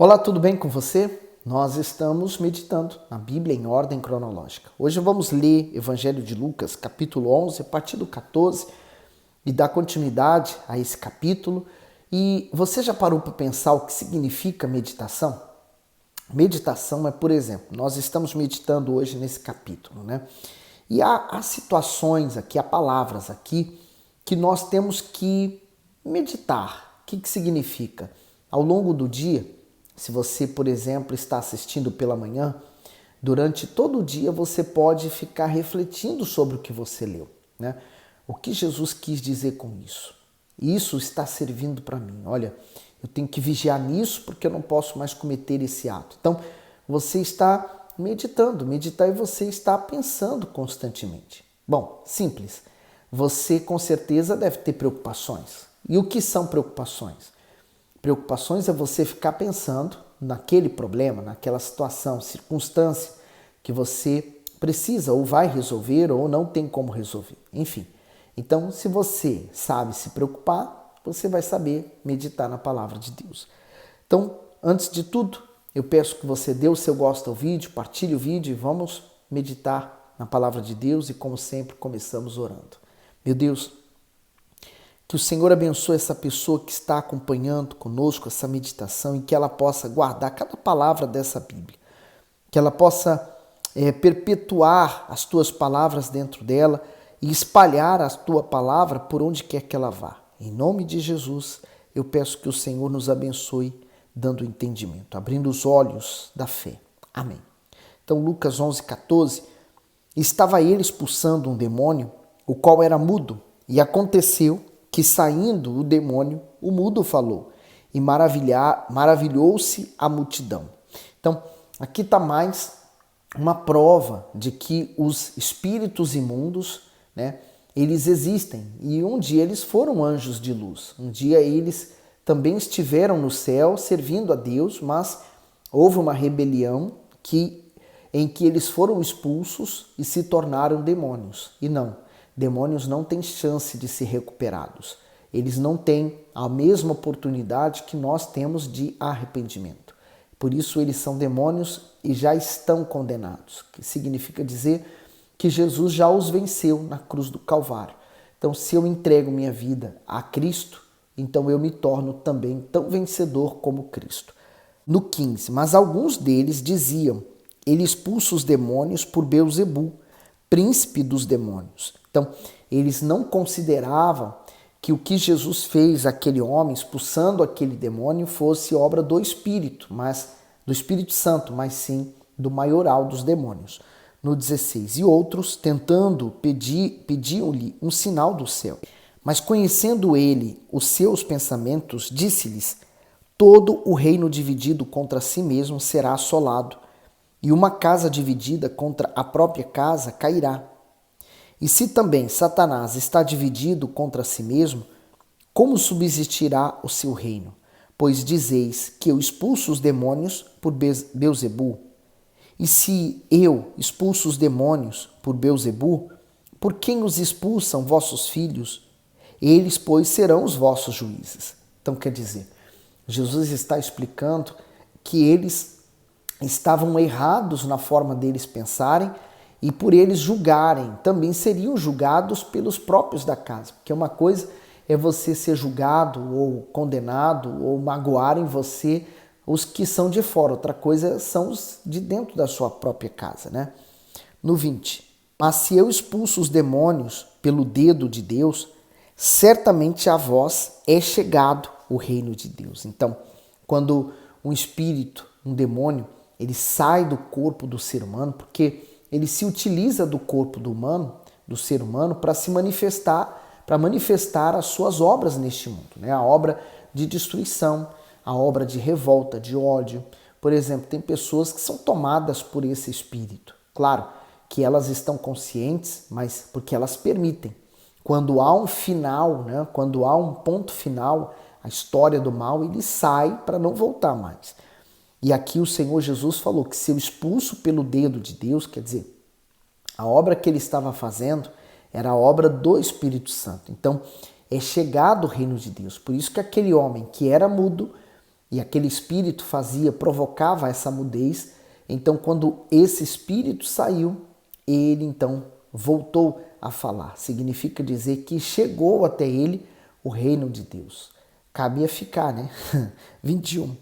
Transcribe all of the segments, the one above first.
Olá, tudo bem com você? Nós estamos meditando na Bíblia em ordem cronológica. Hoje vamos ler Evangelho de Lucas, capítulo 11, a partir do 14, e dar continuidade a esse capítulo. E você já parou para pensar o que significa meditação? Meditação é, por exemplo, nós estamos meditando hoje nesse capítulo, né? E há situações aqui, há palavras aqui que nós temos que meditar. O que significa? Ao longo do dia, se você, por exemplo, está assistindo pela manhã, durante todo o dia você pode ficar refletindo sobre o que você leu, né? O que Jesus quis dizer com isso? Isso está servindo para mim. Olha, eu tenho que vigiar nisso porque eu não posso mais cometer esse ato. Então, você está meditando. Meditar é você está pensando constantemente. Bom, simples. Você com certeza deve ter preocupações. E o que são preocupações? Preocupações é você ficar pensando naquele problema, naquela situação, circunstância que você precisa ou vai resolver ou não tem como resolver. Enfim, então se você sabe se preocupar, você vai saber meditar na palavra de Deus. Então, antes de tudo, eu peço que você dê o seu gosto ao vídeo, partilhe o vídeo e vamos meditar na palavra de Deus e, como sempre, começamos orando. Meu Deus, que o Senhor abençoe essa pessoa que está acompanhando conosco essa meditação e que ela possa guardar cada palavra dessa Bíblia. Que ela possa perpetuar as tuas palavras dentro dela e espalhar a tua palavra por onde quer que ela vá. Em nome de Jesus, eu peço que o Senhor nos abençoe dando entendimento, abrindo os olhos da fé. Amém. Então, Lucas 11, 14. Estava ele expulsando um demônio, o qual era mudo, e aconteceu que, saindo o demônio, o mudo falou, e maravilhou-se a multidão. Então, aqui está mais uma prova de que os espíritos imundos, né, eles existem. E um dia eles foram anjos de luz. Um dia eles também estiveram no céu servindo a Deus, mas houve uma rebelião em que eles foram expulsos e se tornaram demônios. E não. Demônios não têm chance de ser recuperados. Eles não têm a mesma oportunidade que nós temos de arrependimento. Por isso eles são demônios e já estão condenados, que significa dizer que Jesus já os venceu na cruz do Calvário. Então, se eu entrego minha vida a Cristo, então eu me torno também tão vencedor como Cristo. No 15, mas alguns deles diziam, ele expulsa os demônios por Beelzebu, príncipe dos demônios. Então, eles não consideravam que o que Jesus fez àquele homem, expulsando aquele demônio, fosse obra do Espírito, mas do Espírito Santo, mas sim do maioral dos demônios. No 16, e outros, tentando, pediam-lhe um sinal do céu. Mas conhecendo ele os seus pensamentos, disse-lhes, todo o reino dividido contra si mesmo será assolado, e uma casa dividida contra a própria casa cairá. E se também Satanás está dividido contra si mesmo, como subsistirá o seu reino? Pois dizeis que eu expulso os demônios por Beelzebu. E se eu expulso os demônios por Beelzebu, por quem os expulsam vossos filhos? Eles, pois, serão os vossos juízes. Então, quer dizer, Jesus está explicando que eles estavam errados na forma deles pensarem e por eles julgarem, também seriam julgados pelos próprios da casa. Porque uma coisa é você ser julgado ou condenado ou magoarem você os que são de fora. Outra coisa são os de dentro da sua própria casa, né? No 20. Mas se eu expulso os demônios pelo dedo de Deus, certamente a vós é chegado o reino de Deus. Então, quando um espírito, um demônio, ele sai do corpo do ser humano, porque ele se utiliza do corpo do ser humano, para se manifestar, para manifestar as suas obras neste mundo, né? A obra de destruição, a obra de revolta, de ódio. Por exemplo, tem pessoas que são tomadas por esse espírito. Claro que elas estão conscientes, mas porque elas permitem. Quando há um final, né? Quando há um ponto final, a história do mal, ele sai para não voltar mais. E aqui o Senhor Jesus falou que se eu expulso pelo dedo de Deus, quer dizer, a obra que ele estava fazendo era a obra do Espírito Santo. Então, é chegado o reino de Deus. Por isso que aquele homem que era mudo, e aquele espírito provocava essa mudez. Então, quando esse espírito saiu, ele então voltou a falar. Significa dizer que chegou até ele o reino de Deus. Cabia ficar, né? 21.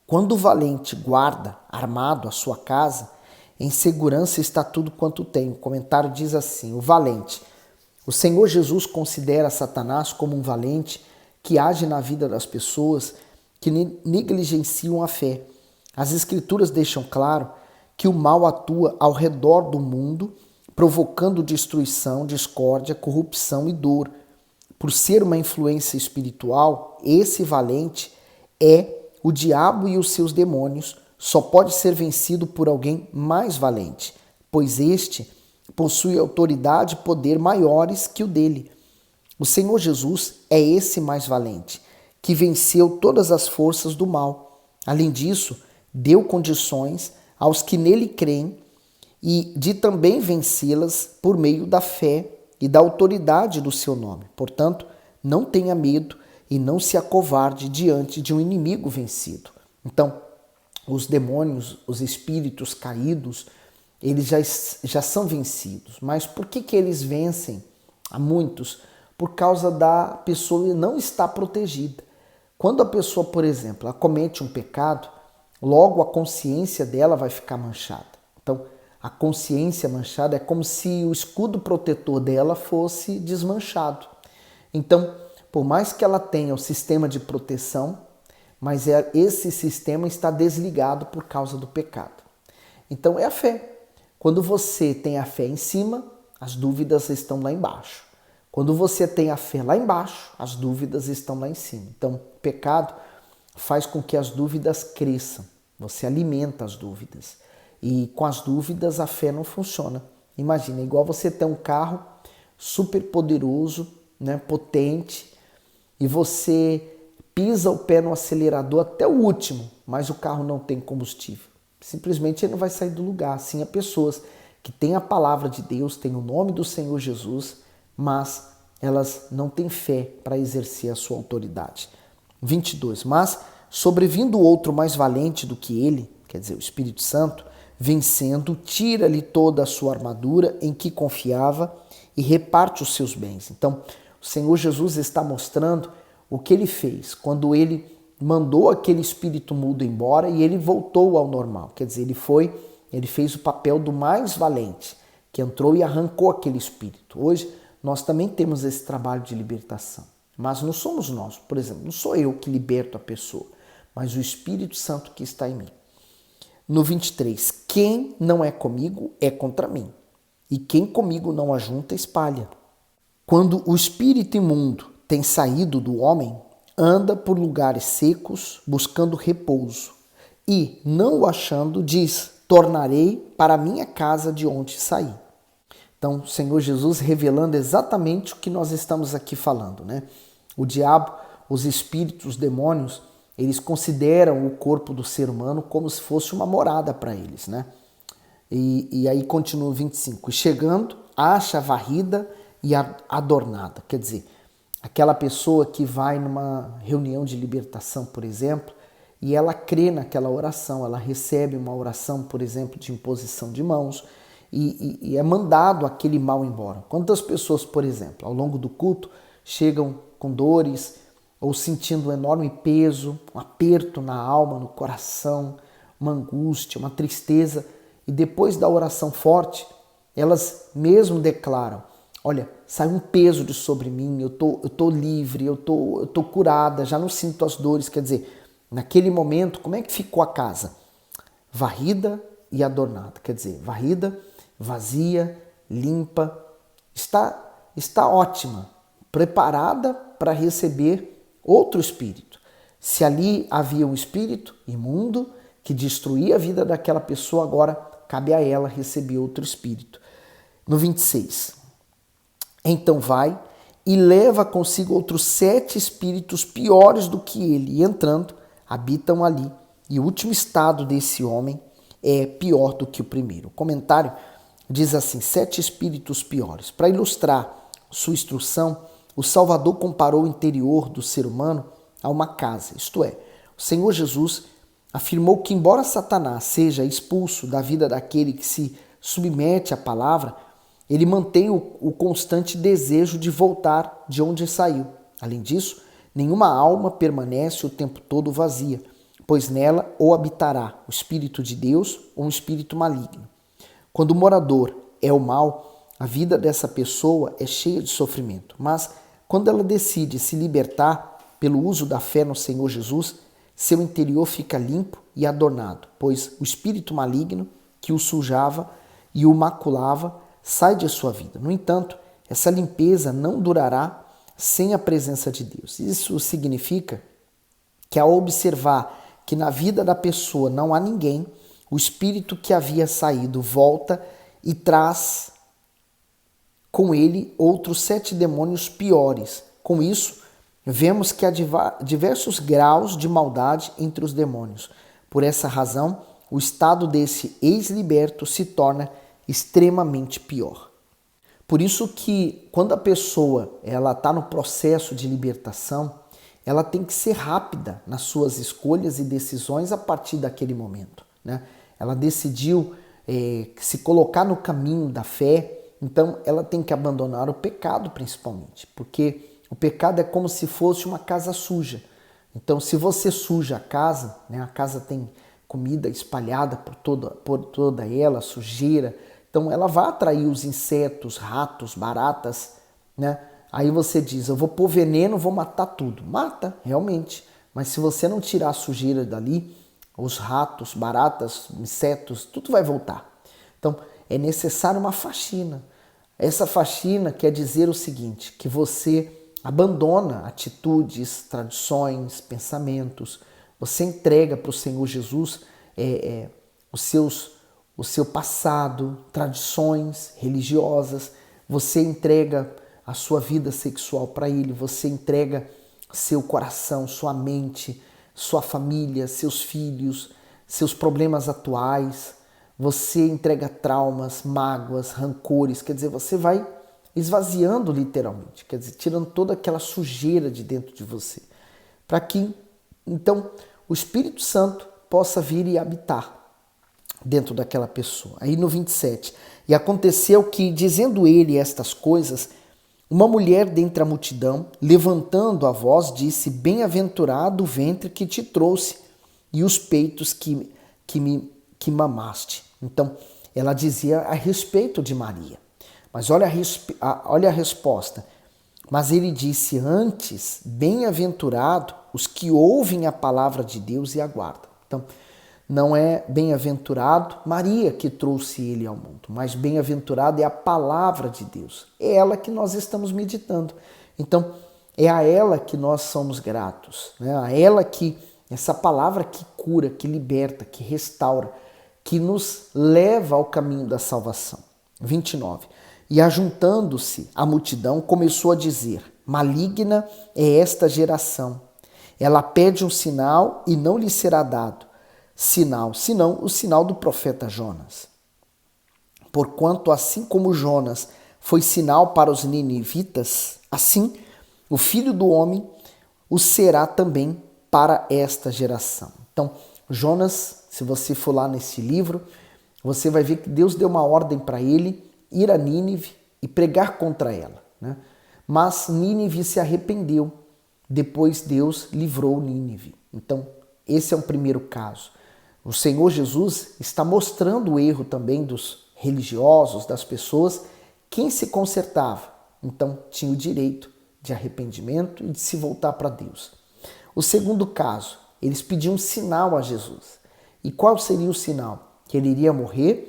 Quando o valente guarda armado a sua casa, em segurança está tudo quanto tem. O comentário diz assim: o valente. O Senhor Jesus considera Satanás como um valente que age na vida das pessoas que negligenciam a fé. As Escrituras deixam claro que o mal atua ao redor do mundo, provocando destruição, discórdia, corrupção e dor. Por ser uma influência espiritual, esse valente é o diabo e os seus demônios. Só pode ser vencido por alguém mais valente, pois este possui autoridade e poder maiores que o dele. O Senhor Jesus é esse mais valente, que venceu todas as forças do mal. Além disso, deu condições aos que nele creem e de também vencê-las por meio da fé e da autoridade do seu nome. Portanto, não tenha medo e não se acovarde diante de um inimigo vencido. Então, os demônios, os espíritos caídos, eles já são vencidos. Mas por que eles vencem a muitos? Por causa da pessoa não estar protegida. Quando a pessoa, por exemplo, ela comete um pecado, logo a consciência dela vai ficar manchada. Então, a consciência manchada é como se o escudo protetor dela fosse desmanchado. Então, por mais que ela tenha o sistema de proteção, mas esse sistema está desligado por causa do pecado. Então, é a fé. Quando você tem a fé em cima, as dúvidas estão lá embaixo. Quando você tem a fé lá embaixo, as dúvidas estão lá em cima. Então, o pecado faz com que as dúvidas cresçam. Você alimenta as dúvidas. E com as dúvidas a fé não funciona. Imagina, é igual você ter um carro super poderoso, né, potente, e você pisa o pé no acelerador até o último, mas o carro não tem combustível. Simplesmente ele não vai sair do lugar. Assim, há pessoas que têm a palavra de Deus, têm o nome do Senhor Jesus, mas elas não têm fé para exercer a sua autoridade. 22. Mas, sobrevindo outro mais valente do que ele, quer dizer, o Espírito Santo, vencendo, tira-lhe toda a sua armadura em que confiava e reparte os seus bens. Então, o Senhor Jesus está mostrando o que ele fez quando ele mandou aquele espírito mudo embora e ele voltou ao normal. Quer dizer, ele fez o papel do mais valente, que entrou e arrancou aquele espírito. Hoje, nós também temos esse trabalho de libertação. Mas não somos nós, por exemplo, não sou eu que liberto a pessoa, mas o Espírito Santo que está em mim. No 23, quem não é comigo é contra mim, e quem comigo não ajunta espalha. Quando o espírito imundo tem saído do homem, anda por lugares secos, buscando repouso, e, não o achando, diz: tornarei para a minha casa de onde saí. Então, o Senhor Jesus revelando exatamente o que nós estamos aqui falando, né? O diabo, os espíritos, os demônios, eles consideram o corpo do ser humano como se fosse uma morada para eles, né? E aí continua o 25. E chegando, acha varrida e adornada. Quer dizer, aquela pessoa que vai numa reunião de libertação, por exemplo, e ela crê naquela oração, ela recebe uma oração, por exemplo, de imposição de mãos, e é mandado aquele mal embora. Quantas pessoas, por exemplo, ao longo do culto, chegam com dores ou sentindo um enorme peso, um aperto na alma, no coração, uma angústia, uma tristeza, e depois da oração forte, elas mesmo declaram: olha, sai um peso de sobre mim, eu tô livre, eu tô curada, já não sinto as dores. Quer dizer, naquele momento, como é que ficou a casa? Varrida e adornada. Quer dizer, varrida, vazia, limpa, está ótima, preparada para receber outro espírito. Se ali havia um espírito imundo que destruía a vida daquela pessoa, agora cabe a ela receber outro espírito. No 26, então vai e leva consigo outros 7 espíritos piores do que ele, e entrando, habitam ali. E o último estado desse homem é pior do que o primeiro. O comentário diz assim: 7 espíritos piores. Para ilustrar sua instrução, o Salvador comparou o interior do ser humano a uma casa. Isto é, o O Senhor Jesus afirmou que, embora Satanás seja expulso da vida daquele que se submete à palavra, ele mantém o constante desejo de voltar de onde saiu. Além disso, nenhuma alma permanece o tempo todo vazia, pois nela ou habitará o Espírito de Deus ou um espírito maligno. Quando o morador é o mal, a vida dessa pessoa é cheia de sofrimento, mas quando ela decide se libertar pelo uso da fé no Senhor Jesus, seu interior fica limpo e adornado, pois o espírito maligno que o sujava e o maculava sai de sua vida. No entanto, essa limpeza não durará sem a presença de Deus. Isso significa que, ao observar que na vida da pessoa não há ninguém, o espírito que havia saído volta e traz com ele outros 7 demônios piores. Com isso, vemos que há diversos graus de maldade entre os demônios. Por essa razão, o estado desse ex-liberto se torna extremamente pior. Por isso que, quando a pessoa está no processo de libertação, ela tem que ser rápida nas suas escolhas e decisões a partir daquele momento, né? Ela decidiu se colocar no caminho da fé, então ela tem que abandonar o pecado principalmente, porque o pecado é como se fosse uma casa suja. Então, se você suja a casa, né, a casa tem comida espalhada por toda ela, sujeira, então ela vai atrair os insetos, ratos, baratas, né? Aí você diz, eu vou pôr veneno, vou matar tudo. Mata, realmente. Mas se você não tirar a sujeira dali, os ratos, baratas, insetos, tudo vai voltar. Então, é necessário uma faxina. Essa faxina quer dizer o seguinte, que você abandona atitudes, tradições, pensamentos, você entrega para o Senhor Jesus o seu passado, tradições religiosas, você entrega a sua vida sexual para Ele, você entrega seu coração, sua mente, sua família, seus filhos, seus problemas atuais, você entrega traumas, mágoas, rancores, quer dizer, você vai esvaziando literalmente, quer dizer, tirando toda aquela sujeira de dentro de você, para que, então, o Espírito Santo possa vir e habitar dentro daquela pessoa. Aí no 27, e aconteceu que, dizendo ele estas coisas, uma mulher dentre a multidão, levantando a voz, disse, bem-aventurado o ventre que te trouxe e os peitos que mamaste. Então, ela dizia a respeito de Maria. Mas olha a resposta. Mas ele disse antes, bem-aventurado os que ouvem a palavra de Deus e aguardam. Então, não é bem-aventurado Maria que trouxe ele ao mundo, mas bem-aventurado é a palavra de Deus. É ela que nós estamos meditando. Então, é a ela que nós somos gratos, né? A ela que, essa palavra que cura, que liberta, que restaura, que nos leva ao caminho da salvação. 29. E ajuntando-se a multidão, começou a dizer, maligna é esta geração. Ela pede um sinal e não lhe será dado. Sinal, senão o sinal do profeta Jonas. Porquanto assim como Jonas foi sinal para os ninivitas, assim o Filho do Homem o será também para esta geração. Então, Jonas, se você for lá nesse livro, você vai ver que Deus deu uma ordem para ele ir a Nínive e pregar contra ela, né? Mas Nínive se arrependeu. Depois Deus livrou Nínive. Então, esse é um primeiro caso. O Senhor Jesus está mostrando o erro também dos religiosos, das pessoas, quem se consertava. Então, tinha o direito de arrependimento e de se voltar para Deus. O segundo caso, eles pediam um sinal a Jesus. E qual seria o sinal? Que ele iria morrer,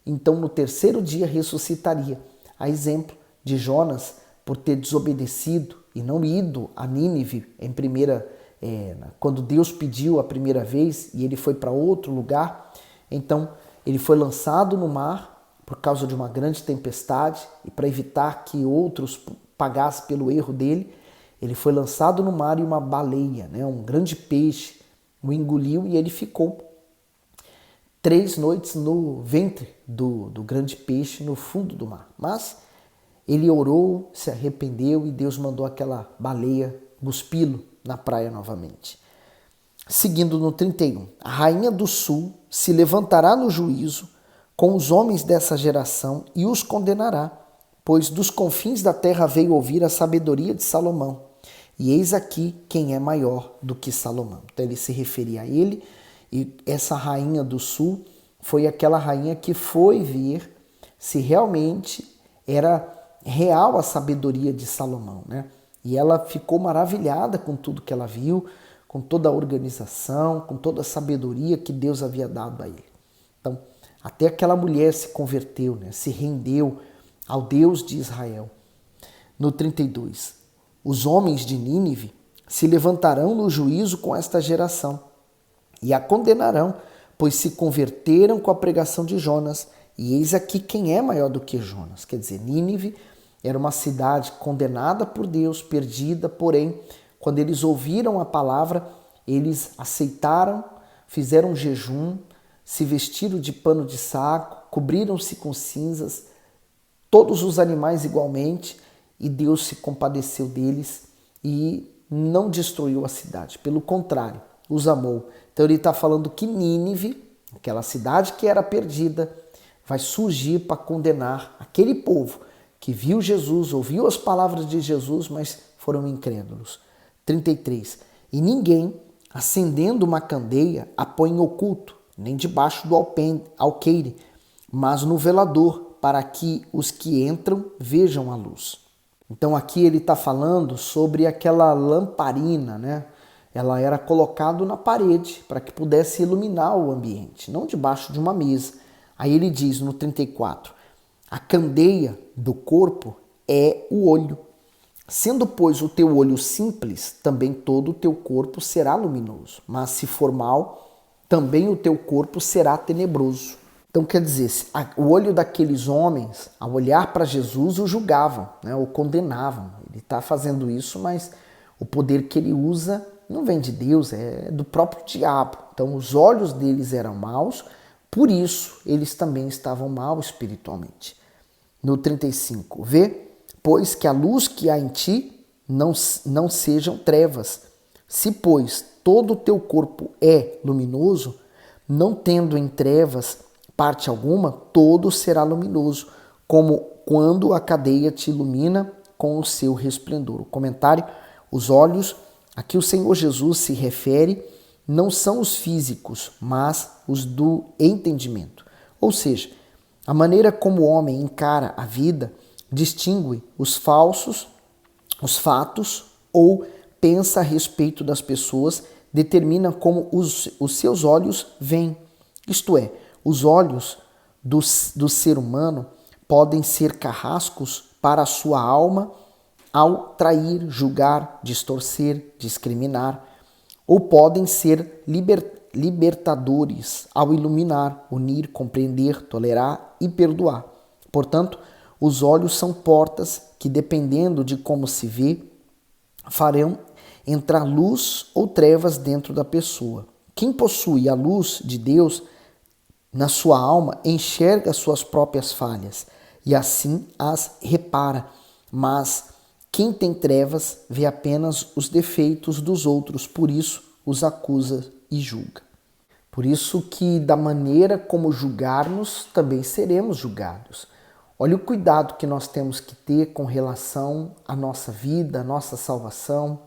então no terceiro dia ressuscitaria. A exemplo de Jonas, por ter desobedecido e não ido a Nínive quando Deus pediu a primeira vez e ele foi para outro lugar, então ele foi lançado no mar por causa de uma grande tempestade e para evitar que outros pagassem pelo erro dele, ele foi lançado no mar e uma baleia, né, um grande peixe, o engoliu e ele ficou 3 noites no ventre do grande peixe no fundo do mar. Mas ele orou, se arrependeu e Deus mandou aquela baleia cuspi-lo na praia novamente. Seguindo no 31, a rainha do sul se levantará no juízo com os homens dessa geração e os condenará, pois dos confins da terra veio ouvir a sabedoria de Salomão. E eis aqui quem é maior do que Salomão. Então ele se referia a ele, e essa rainha do sul foi aquela rainha que foi ver se realmente era real a sabedoria de Salomão, né? E ela ficou maravilhada com tudo que ela viu, com toda a organização, com toda a sabedoria que Deus havia dado a ele. Então, até aquela mulher se converteu, né? Se rendeu ao Deus de Israel. No 32, os homens de Nínive se levantarão no juízo com esta geração e a condenarão, pois se converteram com a pregação de Jonas. E eis aqui quem é maior do que Jonas. Quer dizer, Nínive era uma cidade condenada por Deus, perdida, porém, quando eles ouviram a palavra, eles aceitaram, fizeram um jejum, se vestiram de pano de saco, cobriram-se com cinzas, todos os animais igualmente, e Deus se compadeceu deles e não destruiu a cidade. Pelo contrário, os amou. Então ele está falando que Nínive, aquela cidade que era perdida, vai surgir para condenar aquele povo que viu Jesus, ouviu as palavras de Jesus, mas foram incrédulos. 33. E ninguém, acendendo uma candeia, a põe em oculto, nem debaixo do alqueire, mas no velador, para que os que entram vejam a luz. Então aqui ele está falando sobre aquela lamparina, né? Ela era colocada na parede para que pudesse iluminar o ambiente, não debaixo de uma mesa. Aí ele diz no 34, a candeia do corpo é o olho. Sendo, pois, o teu olho simples, também todo o teu corpo será luminoso. Mas se for mal, também o teu corpo será tenebroso. Então, quer dizer, o olho daqueles homens, ao olhar para Jesus, o julgavam, né, o condenavam. Ele está fazendo isso, mas o poder que ele usa não vem de Deus, é do próprio diabo. Então, os olhos deles eram maus, por isso eles também estavam mal espiritualmente. No 35, vê, pois que a luz que há em ti não sejam trevas. Se, pois, todo o teu corpo é luminoso, não tendo em trevas parte alguma, todo será luminoso, como quando a candeia te ilumina com o seu resplendor. O comentário, os olhos, a que o Senhor Jesus se refere, não são os físicos, mas os do entendimento. Ou seja, a maneira como o homem encara a vida distingue os fatos ou pensa a respeito das pessoas, determina como os seus olhos veem. Isto é, os olhos do ser humano podem ser carrascos para a sua alma ao trair, julgar, distorcer, discriminar, ou podem ser libertadores ao iluminar, unir, compreender, tolerar e perdoar. Portanto, os olhos são portas que, dependendo de como se vê, farão entrar luz ou trevas dentro da pessoa. Quem possui a luz de Deus na sua alma enxerga suas próprias falhas e assim as repara, mas quem tem trevas vê apenas os defeitos dos outros, por isso os acusa e julga. Por isso que da maneira como julgarmos, também seremos julgados. Olha o cuidado que nós temos que ter com relação à nossa vida, à nossa salvação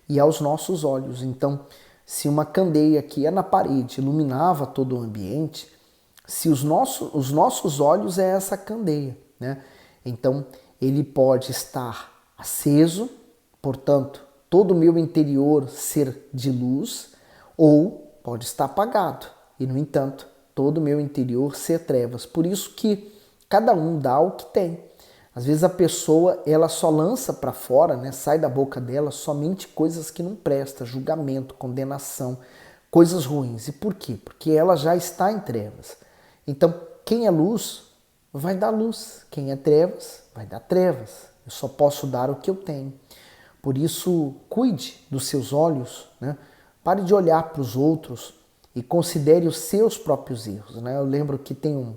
e aos nossos olhos. Então, se uma candeia que é na parede iluminava todo o ambiente, se os nossos olhos é essa candeia, né? Então, ele pode estar aceso, portanto, todo o meu interior ser de luz, ou pode estar apagado e, no entanto, todo o meu interior ser trevas. Por isso que cada um dá o que tem. Às vezes a pessoa ela só lança para fora, né, sai da boca dela somente coisas que não prestam, julgamento, condenação, coisas ruins. E por quê? Porque ela já está em trevas. Então, quem é luz vai dar luz, quem é trevas vai dar trevas. Eu só posso dar o que eu tenho. Por isso, cuide dos seus olhos, né? Pare de olhar para os outros e considere os seus próprios erros, né? Eu lembro que tem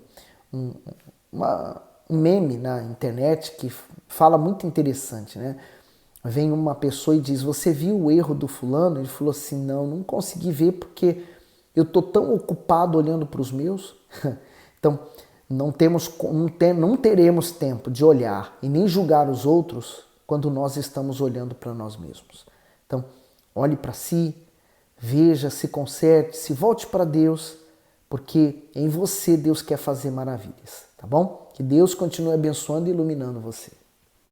um meme na internet que fala muito interessante, né? vem uma pessoa e diz, você viu o erro do fulano? Ele falou assim, não consegui ver porque eu estou tão ocupado olhando para os meus. Então, não teremos tempo de olhar e nem julgar os outros quando nós estamos olhando para nós mesmos. Então, olhe para si, veja, se conserte, se volte para Deus, porque em você Deus quer fazer maravilhas, tá bom? Que Deus continue abençoando e iluminando você.